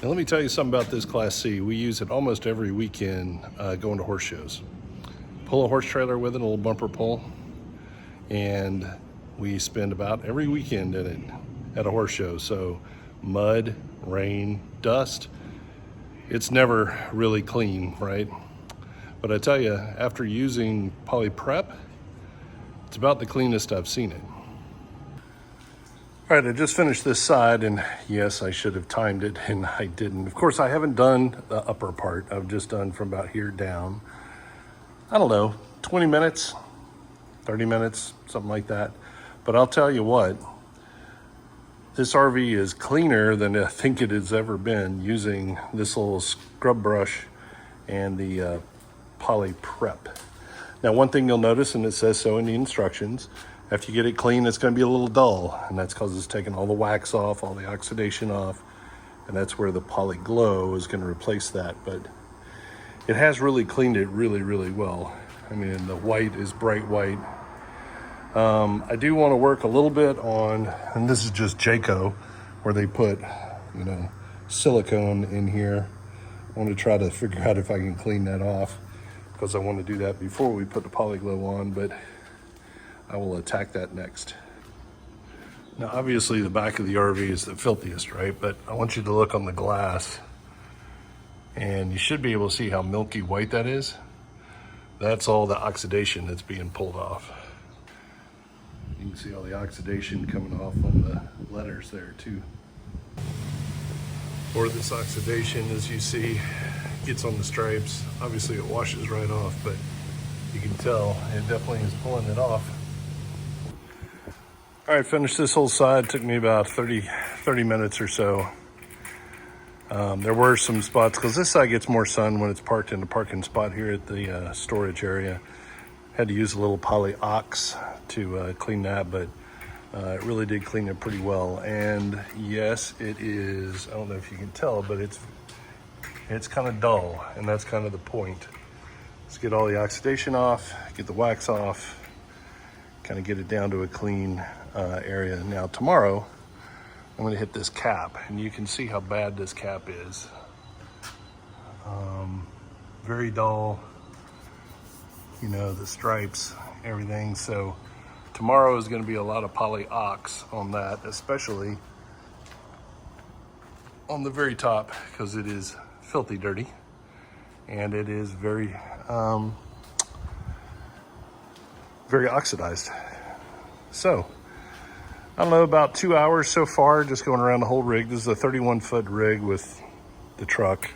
Now let me tell you something about this Class C. We use it almost every weekend going to horse shows. Pull a horse trailer with it, a little bumper pull, and we spend about every weekend in it at a horse show. So mud, rain, dust, it's never really clean, right? But I tell you, after using Poly Prep, it's about the cleanest I've seen it. All right, I just finished this side, and yes, I should have timed it, and I didn't. Of course, I haven't done the upper part. I've just done from about here down. I don't know, 20 minutes, 30 minutes, something like that. But I'll tell you what, this RV is cleaner than I think it has ever been using this little scrub brush and the Poly Prep. Now, one thing you'll notice, and it says so in the instructions, after you get it clean, it's going to be a little dull, and that's because it's taking all the wax off, all the oxidation off, and that's where the Poli Glow is going to replace that. But it has really cleaned it really, really well. I mean, the white is bright white. I do want to work a little bit on, and this is just Jayco, where they put, you know, silicone in here. I want to try to figure out if I can clean that off, because I want to do that before we put the Poli Glow on, but I will attack that next. Now, obviously the back of the RV is the filthiest, right? But I want you to look on the glass, and you should be able to see how milky white that is. That's all the oxidation that's being pulled off. You can see all the oxidation coming off on the letters there too. Or this oxidation, as you see, gets on the stripes. Obviously it washes right off, but you can tell it definitely is pulling it off. All right, finished this whole side. Took me about 30 minutes or so. There were some spots, because this side gets more sun when it's parked in the parking spot here at the storage area. Had to use a little Poly Ox to clean that, but it really did clean it pretty well. And yes, it is, I don't know if you can tell, but it's kind of dull, and that's kind of the point. Let's get all the oxidation off, get the wax off, kind of get it down to a clean area. Now tomorrow, I'm gonna hit this cap, and you can see how bad this cap is. Very dull, you know, the stripes, everything. So tomorrow is gonna be a lot of Poly Ox on that, especially on the very top, because it is filthy dirty, and it is very, very oxidized. So, I don't know, about 2 hours so far, just going around the whole rig. This is a 31-foot rig with the truck.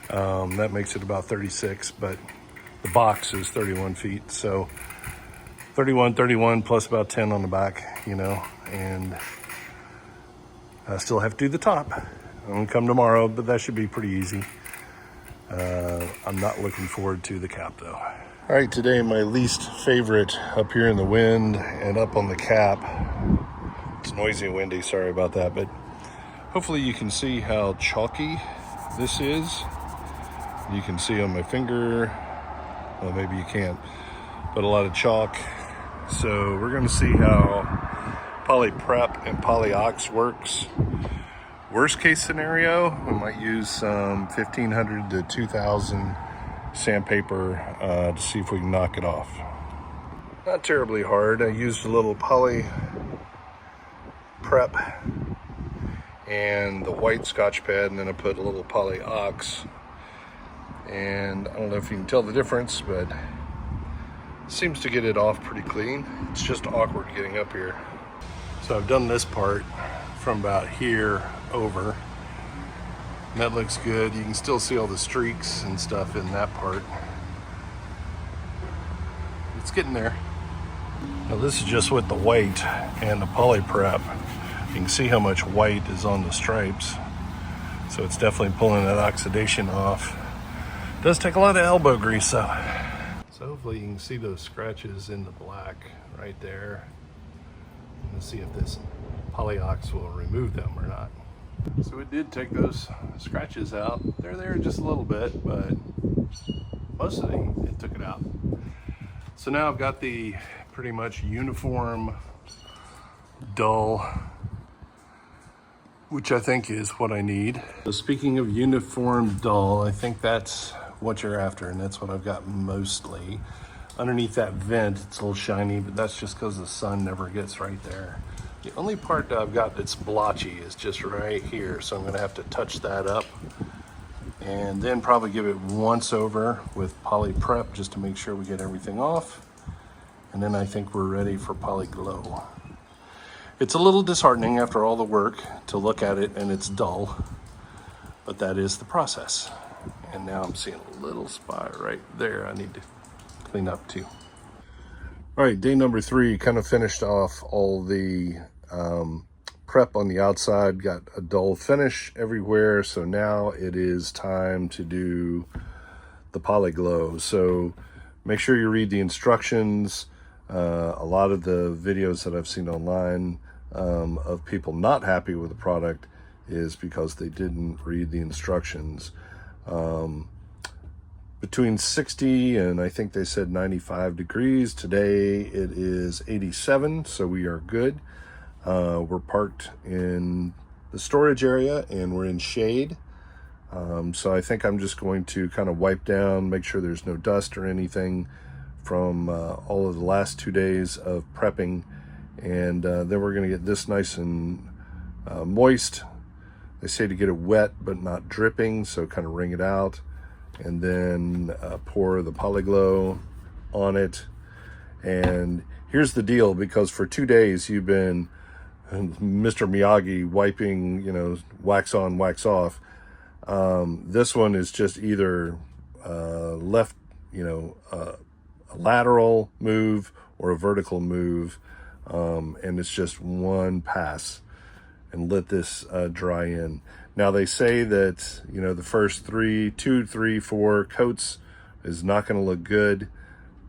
That makes it about 36, but the box is 31 feet. So 31 plus about 10 on the back, you know, and I still have to do the top. I'm gonna come tomorrow, but that should be pretty easy. I'm not looking forward to the cap though. All right, today my least favorite up here in the wind and up on the cap. It's noisy and windy, sorry about that, but hopefully you can see how chalky this is. You can see on my finger, well, maybe you can't, but a lot of chalk. So we're gonna see how Poly Prep and Poly Ox works. Worst case scenario, we might use some 1500 to 2000 sandpaper to see if we can knock it off. Not terribly hard. I used a little Poly Prep and the white Scotch pad, and then I put a little Poly Ox. And I don't know if you can tell the difference, but it seems to get it off pretty clean. It's just awkward getting up here. So I've done this part from about here over, and that looks good. You can still see all the streaks and stuff in that part. It's getting there. Now this is just with the white and the Poly Prep. You can see how much white is on the stripes. So it's definitely pulling that oxidation off. It does take a lot of elbow grease though. So hopefully you can see those scratches in the black right there. Let's see if this Poly Ox will remove them or not. So it did take those scratches out. They're there just a little bit, but most of it took it out. So now I've got the pretty much uniform, dull which I think is what I need. So speaking of uniform dull, I think that's what you're after, and that's what I've got mostly. Underneath that vent, it's a little shiny, but that's just because the sun never gets right there. The only part that I've got that's blotchy is just right here, so I'm gonna have to touch that up and then probably give it once over with Poli Prep just to make sure we get everything off. And then I think we're ready for Poli Glow. It's a little disheartening after all the work to look at it and it's dull, but that is the process. And now I'm seeing a little spot right there I need to clean up too. All right, day number 3, kind of finished off all the prep on the outside, got a dull finish everywhere. So now it is time to do the Poli Glow. So make sure you read the instructions. A lot of the videos that I've seen online of people not happy with the product is because they didn't read the instructions. Between 60 and I think they said 95 degrees. Today it is 87, so we are good. We're parked in the storage area and we're in shade. So I think I'm just going to kind of wipe down, make sure there's no dust or anything from all of the last 2 days of prepping. And then we're going to get this nice and moist. They say to get it wet but not dripping, so kind of wring it out. And then pour the Poli Glow on it. And here's the deal, because for 2 days you've been Mr. Miyagi wiping, you know, wax on, wax off. This one is just either left, you know, a lateral move or a vertical move. And it's just one pass, and let this dry in. Now they say that, you know, the first 2, 3, 4 coats is not going to look good.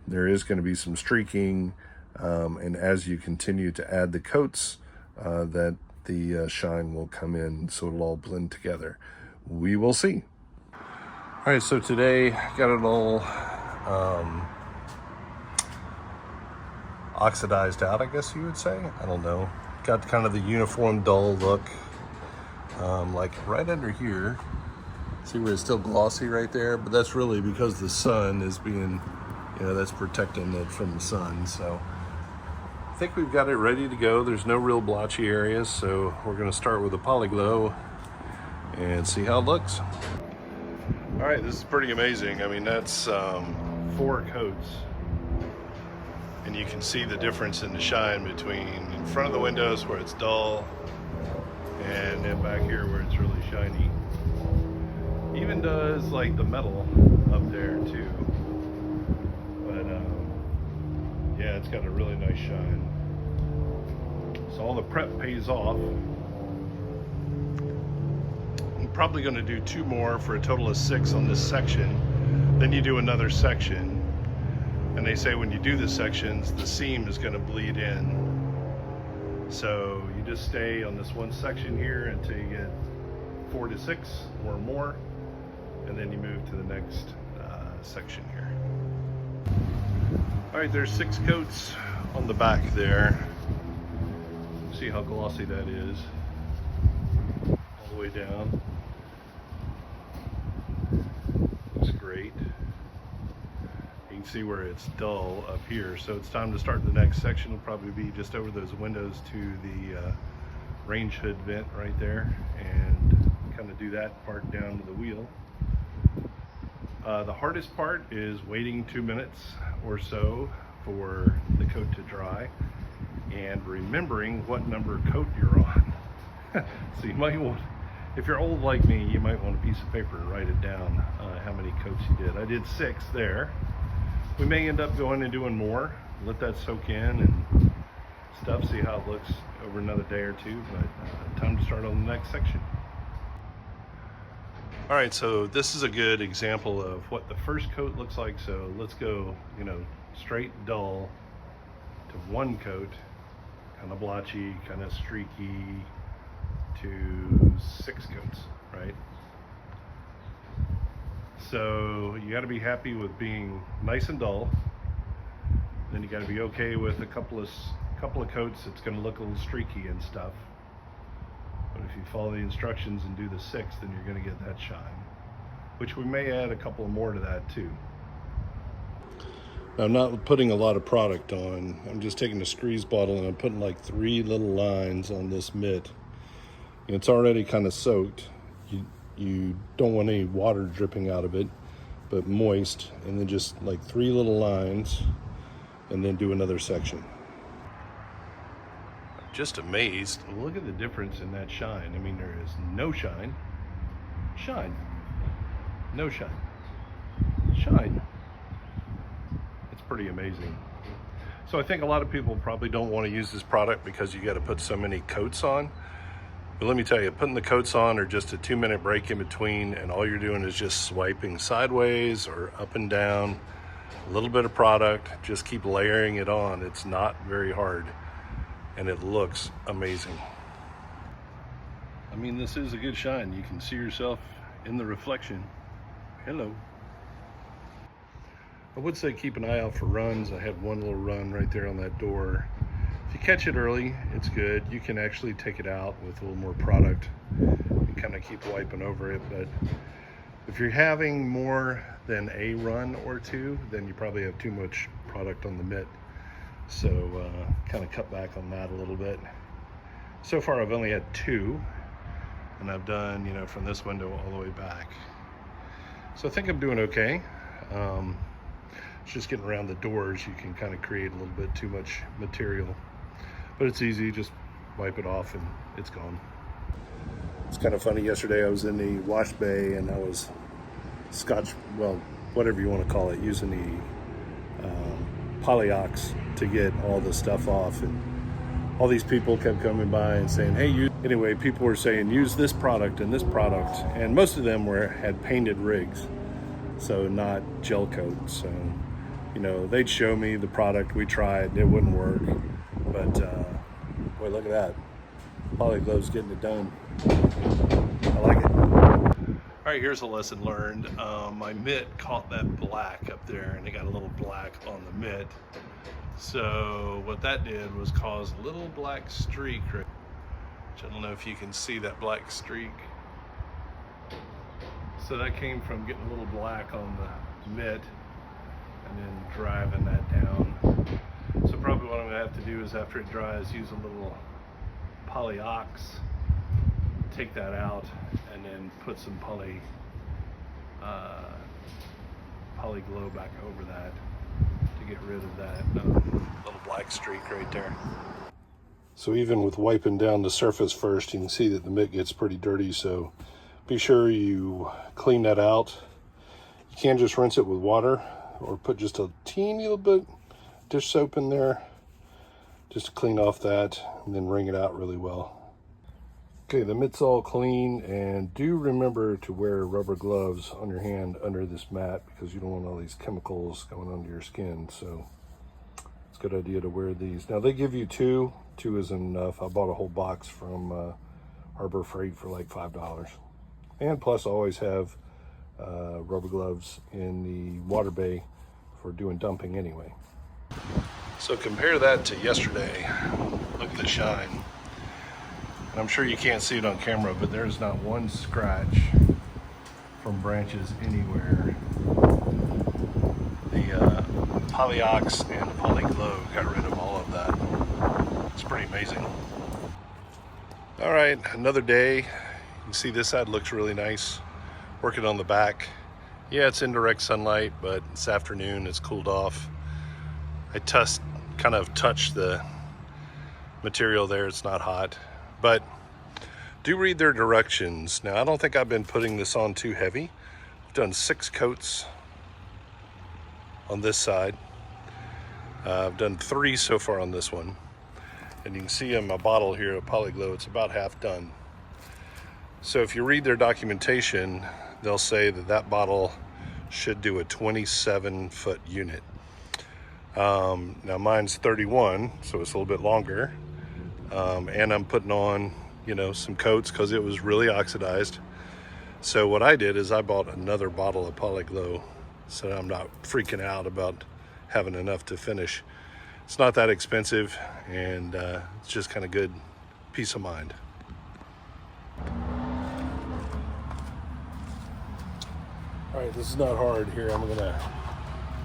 There is going to be some streaking, and as you continue to add the coats, that the shine will come in, so it'll all blend together. We will see. All right, so today got it all oxidized out, I guess you would say. I don't know. Got kind of the uniform dull look, like right under here. See where it's still glossy right there? But that's really because the sun is being, you know, that's protecting it from the sun. So I think we've got it ready to go. There's no real blotchy areas, so we're gonna start with the Poli Glow and see how it looks. All right, this is pretty amazing. I mean, that's 4 coats. And you can see the difference in the shine between in front of the windows where it's dull and then back here where it's really shiny. Even does like the metal up there too. But yeah, it's got a really nice shine. So all the prep pays off. I'm probably going to do 2 more for a total of 6 on this section. Then you do another section. And they say when you do the sections, the seam is going to bleed in. So you just stay on this one section here until you get 4 to 6 or more, and then you move to the next section here. All right, there's 6 coats on the back there. See how glossy that is all the way down. Looks great. You can see where it's dull up here, so it's time to start the next section. It'll probably be just over those windows to the range hood vent right there, and kind of do that part down to the wheel. The hardest part is waiting 2 minutes or so for the coat to dry and remembering what number coat you're on. So you might want, if you're old like me, you might want a piece of paper to write it down, how many coats you did. I did 6 there. We may end up going and doing more, let that soak in and stuff, see how it looks over another day or 2, but time to start on the next section. All right, so this is a good example of what the first coat looks like. So let's go, you know, straight dull to 1 coat, kind of blotchy, kind of streaky, to 6 coats, right? So you got to be happy with being nice and dull. Then you got to be okay with a couple of coats. It's going to look a little streaky and stuff. But if you follow the instructions and do the 6, then you're going to get that shine, which we may add a couple more to that too. Now, I'm not putting a lot of product on. I'm just taking a squeeze bottle and I'm putting like 3 little lines on this mitt. And it's already kind of soaked. You don't want any water dripping out of it, but moist. And then just like 3 little lines and then do another section. I'm just amazed. Look at the difference in that shine. I mean, there is no shine, shine, no shine, shine. Pretty amazing. So I think a lot of people probably don't want to use this product because you got to put so many coats on. But let me tell you, putting the coats on are just a 2-minute break in between, and all you're doing is just swiping sideways or up and down, a little bit of product, just keep layering it on. It's not very hard and it looks amazing. I mean, this is a good shine. You can see yourself in the reflection. Hello. I would say keep an eye out for runs. I had one little run right there on that door. If you catch it early, it's good. You can actually take it out with a little more product and kind of keep wiping over it. But if you're having more than a run or 2, then you probably have too much product on the mitt. So kind of cut back on that a little bit. So far I've only had 2, and I've done, you know, from this window all the way back. So I think I'm doing okay. It's just getting around the doors, you can kind of create a little bit too much material, but it's easy, just wipe it off and it's gone. It's kind of funny, yesterday I was in the wash bay and I was well, whatever you want to call it, using the polyox to get all the stuff off, and all these people kept coming by and saying, hey, anyway, people were saying use this product and this product, and most of them had painted rigs, so not gel coat. So, you know, they'd show me the product, we tried, it wouldn't work, but boy, look at that. Poli Glow's getting it done. I like it. All right, here's a lesson learned. My mitt caught that black up there, and it got a little black on the mitt. So what that did was cause a little black streak, which I don't know if you can see that black streak. So that came from getting a little black on the mitt and then driving that down. So probably what I'm gonna have to do is, after it dries, use a little polyox, take that out, and then put some poly glow back over that to get rid of that little black streak right there. So even with wiping down the surface first, you can see that the mitt gets pretty dirty, so be sure you clean that out. You can just rinse it with water or put just a teeny little bit dish soap in there just to clean off that, and then wring it out really well. Okay, the mitt's all clean, and do remember to wear rubber gloves on your hand under this mat because you don't want all these chemicals going under your skin. So it's a good idea to wear these. Now they give you 2 isn't enough. I bought a whole box from Harbor Freight for like $5. And plus I always have rubber gloves in the water bay for doing dumping anyway. So compare that to yesterday. Look at the shine. And I'm sure you can't see it on camera, but there's not one scratch from branches anywhere. The polyox and the Poli Glow got rid of all of that. It's pretty amazing. All right, another day. You can see this side looks really nice. Working on the back. Yeah, it's in direct sunlight, but this afternoon it's cooled off. I kind of touched the material there. It's not hot, but do read their directions. Now, I don't think I've been putting this on too heavy. I've done 6 coats on this side. I've done 3 so far on this one. And you can see in my bottle here of Poli Glow, it's about half done. So if you read their documentation, they'll say that that bottle should do a 27-foot unit. Now mine's 31, so it's a little bit longer. And I'm putting on, you know, some coats because it was really oxidized. So what I did is I bought another bottle of Poli Glow so I'm not freaking out about having enough to finish. It's not that expensive, and it's just kind of good peace of mind. All right, this is not hard here. I'm gonna,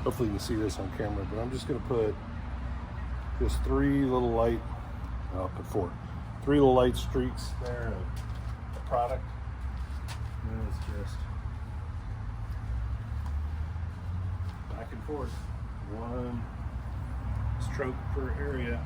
hopefully you can see this on camera, but I'm just gonna put just 3 little light, I'll put 4. 3 little light streaks there of product. And then it's just back and forth. 1 stroke per area.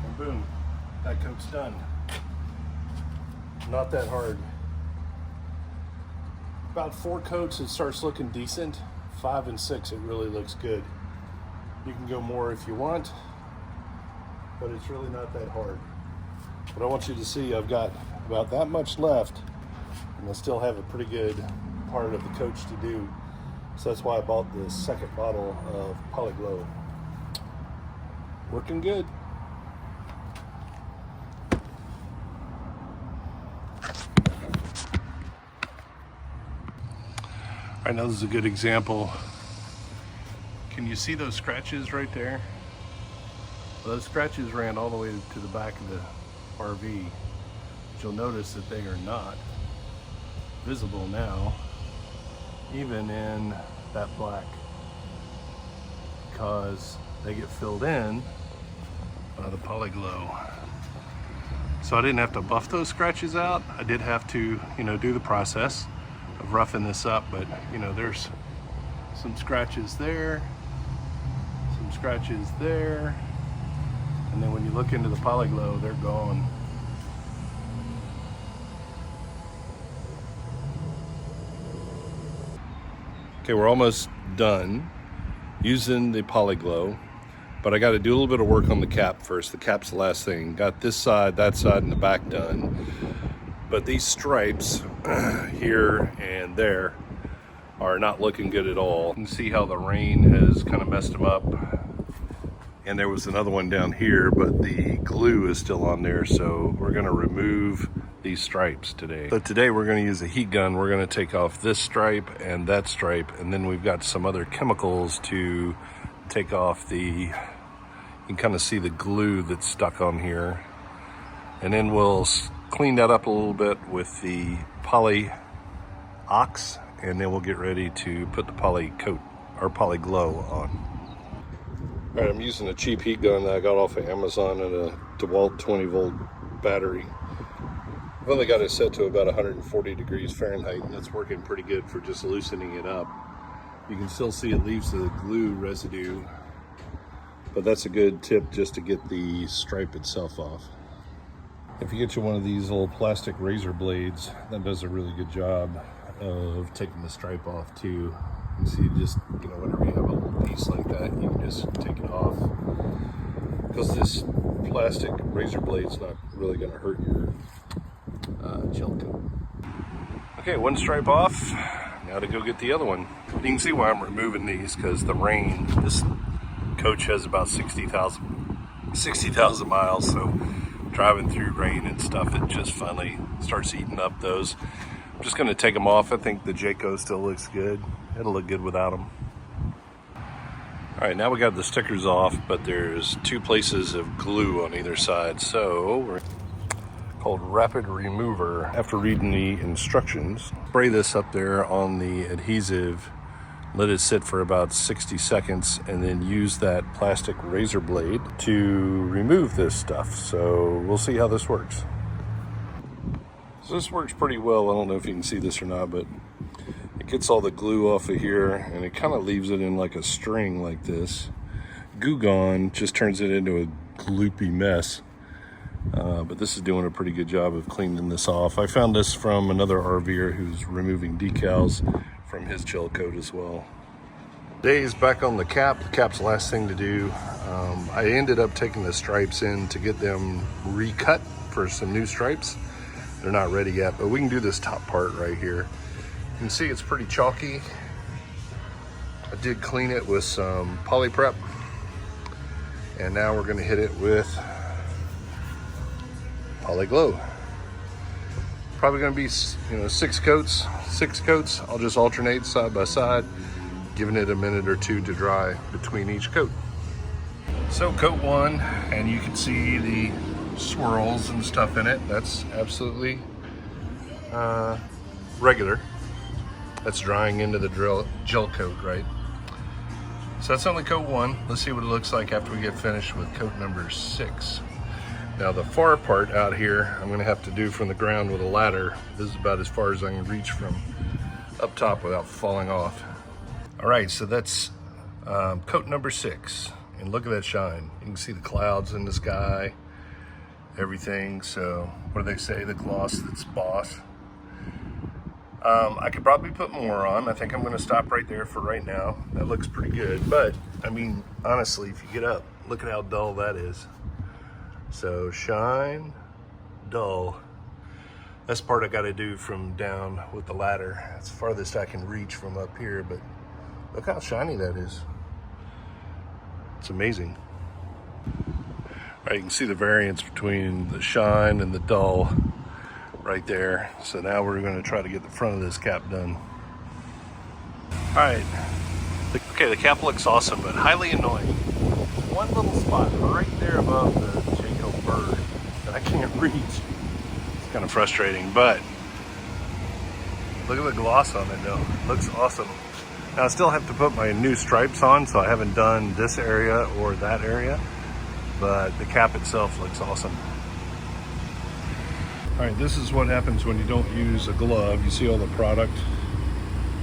And boom, that coat's done. Not that hard. About 4 coats, it starts looking decent. 5 and 6, it really looks good. You can go more if you want, but it's really not that hard. But I want you to see I've got about that much left, and I still have a pretty good part of the coach to do. So that's why I bought this second bottle of Poli Glow. Working good. All right, now this is a good example. Can you see those scratches right there? Well, those scratches ran all the way to the back of the RV. But you'll notice that they are not visible now, even in that black, because they get filled in by the Poli Glow. So I didn't have to buff those scratches out. I did have to, do the process of roughing this up, but there's some scratches there, some scratches there, and then when you look into the Poli Glow, they're gone. Okay, we're almost done using the Poli Glow, but I got to do a little bit of work on the cap first. The cap's the last thing. Got this side, that side, and the back done. But these stripes here and there are not looking good at all. You can see how the rain has kind of messed them up. And there was another one down here, but the glue is still on there, so we're gonna remove these stripes today. So today we're gonna use a heat gun. We're gonna take off this stripe and that stripe, and then we've got some other chemicals to take off you can kind of see the glue that's stuck on here. And then we'll clean that up a little bit with the Poly Ox, and then we'll get ready to put the Poly coat or Poli Glow on. All right, I'm using a cheap heat gun that I got off of Amazon and a DeWalt 20-volt battery. I've only got it set to about 140 degrees Fahrenheit, and that's working pretty good for just loosening it up. You can still see it leaves the glue residue, but that's a good tip just to get the stripe itself off. If you get you one of these little plastic razor blades, that does a really good job of taking the stripe off too. You see, just whenever you have a little piece like that, you can just take it off, because this plastic razor blade's not really going to hurt your gel coat. Okay, one stripe off. Now to go get the other one. You can see why I'm removing these, because the rain. This coach has about 60,000 miles, so driving through rain and stuff, it just finally starts eating up those. I'm just going to take them off. I think the Jayco still looks good. It'll look good without them. All right, now we got the stickers off, but there's 2 places of glue on either side. So we're called Rapid Remover. After reading the instructions, spray this up there on the adhesive, let it sit for about 60 seconds, and then use that plastic razor blade to remove this stuff. So we'll see how this works. So this works pretty well. I don't know if you can see this or not, but it gets all the glue off of here, and it kind of leaves it in like a string like this. Goo Gone just turns it into a gloopy mess. But this is doing a pretty good job of cleaning this off. I found this from another RVer who's removing decals from his gel coat as well. Today's back on the cap. The cap's the last thing to do. I ended up taking the stripes in to get them recut for some new stripes. They're not ready yet, but we can do this top part right here. You can see it's pretty chalky. I did clean it with some Poly Prep, and now we're going to hit it with Poli Glow. Probably going to be 6 coats. I'll just alternate side by side. giving it a minute or two to dry between each coat. So coat one, and you can see the swirls and stuff in it. That's absolutely regular. That's drying into the gel coat, right? So that's only coat one. Let's see what it looks like after we get finished with coat number 6. Now the far part out here, I'm gonna have to do from the ground with a ladder. This is about as far as I can reach from up top without falling off. All right, so that's coat number 6. And look at that shine. You can see the clouds in the sky, everything. So what do they say? The gloss that's boss. I could probably put more on. I think I'm gonna stop right there for right now. That looks pretty good. But I mean, honestly, if you get up, look at how dull that is. So shine, dull. That's part I gotta do from down with the ladder. That's the farthest I can reach from up here, but look how shiny that is. It's amazing. All right, you can see the variance between the shine and the dull right there. So now we're gonna try to get the front of this cap done. All right, okay, the cap looks awesome, but highly annoying. One little spot right there above the Jacob bird that I can't reach. It's kind of frustrating, but look at the gloss on it though. Looks awesome. Now I still have to put my new stripes on, so I haven't done this area or that area, but the cap itself looks awesome. All right, this is what happens when you don't use a glove. You see all the product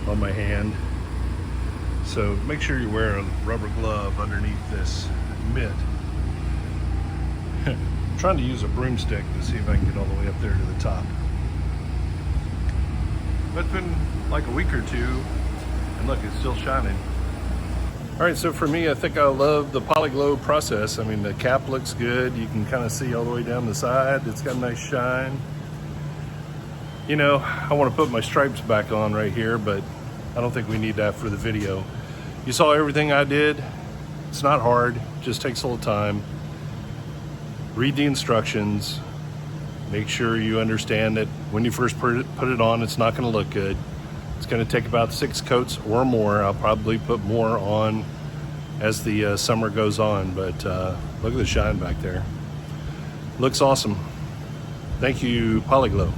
on my hand. So make sure you wear a rubber glove underneath this mitt. I'm trying to use a broomstick to see if I can get all the way up there to the top. But it's been like a week or two, and look, it's still shining. All right, so for me, I think I love the Poli Glow process. I mean, the cap looks good. You can kind of see all the way down the side. It's got a nice shine. You know, I want to put my stripes back on right here, but I don't think we need that for the video. You saw everything I did. It's not hard, just takes a little time. Read the instructions. Make sure you understand that when you first put it on, it's not going to look good. It's going to take about 6 coats or more. I'll probably put more on as the summer goes on, but look at the shine back there. Looks awesome. Thank you, Poli Glow.